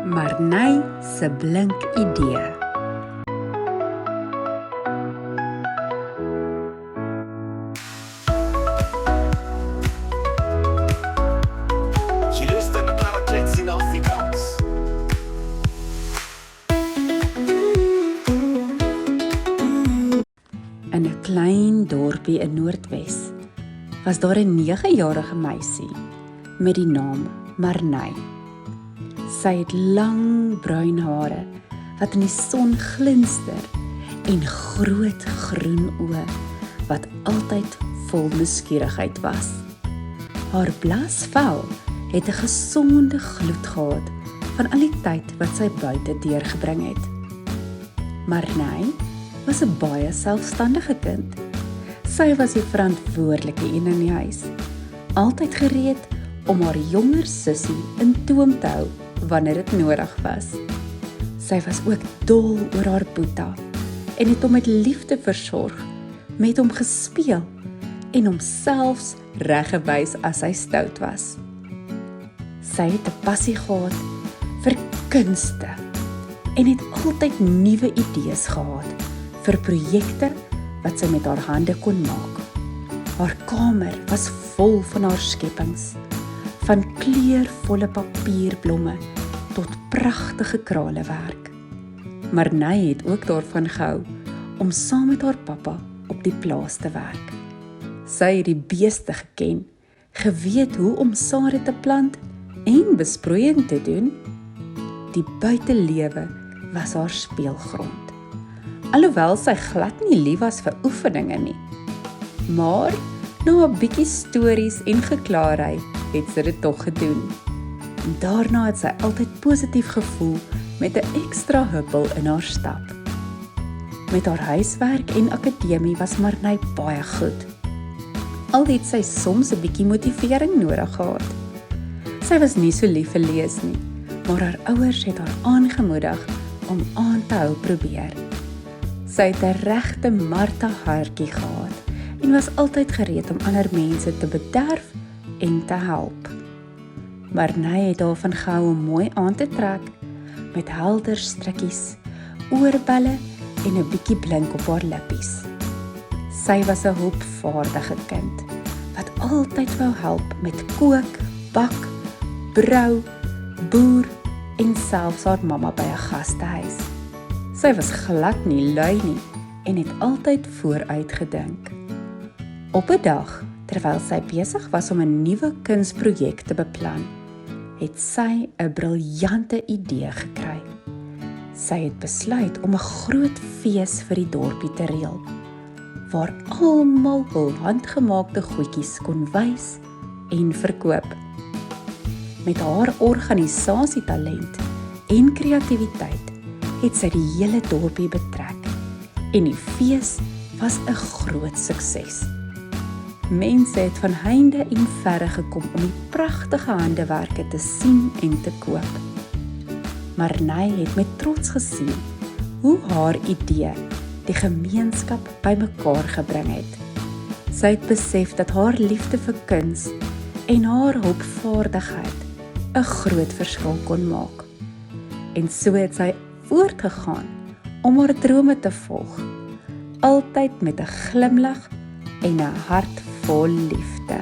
Marnay se blink idee. Jy luister naar Klets in Afrikaans. In 'n klein dorpie in Noordwes was daar 'n 9-jarige meisie met die naam Marnay. Sy het lang bruin hare wat in die son glinster en groot groen oë wat altyd vol nuuskierigheid was. Haar blas vel het 'n gesonde gloed gehad van al die tyd wat sy buite deurgebring het. Marnay was 'n baie selfstandige kind. Sy was die verantwoordelike een in die huis, altyd gereed om haar jonger sussie in toom te hou wanneer dit nodig was. Sy was ook dol oor haar boeta en het hom met liefde versorg, met hom gespeel en hom selfs reggewys as hy stout was. Sy het 'n passie gehad vir kunste en het altyd nuwe idees gehad vir projekte wat sy met haar hande kon maak. Haar kamer was vol van haar skepings, van kleurvolle papierblomme tot pragtige kralewerk. Marnay het ook daarvan gehou om saam met haar pappa op die plaas te werk. Sy het die beeste geken, geweet hoe om sade te plant en besproeiing te doen. Die buitelewe was haar speelgrond. Alhoewel sy glad nie lief was vir oefeninge nie. Maar na 'n bietjie stories en geklaarry het sy dit tog gedoen. En daarna het sy altyd positief gevoel met 'n ekstra huppel in haar stap. Met haar huiswerk en akademie was Marnay baie goed. Al het sy soms 'n bietjie motivering nodig gehad. Sy was nie so lief vir lees nie, maar haar ouers het haar aangemoedig om aan te hou probeer. Sy het 'n regte Martha hartjie gehad en was altyd gereed om ander mense te bederf en te help. Marnay het daarvan gehou om mooi aan te trek met helder strikkies, oorbelle en 'n bietjie blink op haar lippies. Sy was 'n hulpvaardige kind wat altyd wou help met kook, bak, brou, boer en selfs haar mamma by 'n gastehuis. Sy was glad nie lui nie en het altyd vooruit gedink. Op 'n dag, terwyl sy besig was om 'n nuwe kunsprojek te beplan, het sy 'n briljante idee gekry. Sy het besluit om 'n groot fees vir die dorpie te reël, waar almal hul handgemaakte goedjies kon wys en verkoop. Met haar organisasietalent en kreatiwiteit het sy die hele dorpie betrek en die fees was 'n groot sukses. Mense het van heinde en verre gekom om die pragtige handewerke te sien en te koop. Marnay het met trots gesien hoe haar idee die gemeenskap bymekaar gebring het. Sy het besef dat haar liefde vir kuns en haar hulpvaardigheid 'n groot verskil kon maak. En so het sy voortgegaan om haar drome te volg, altyd met 'n glimlag en 'n hart vol liefde.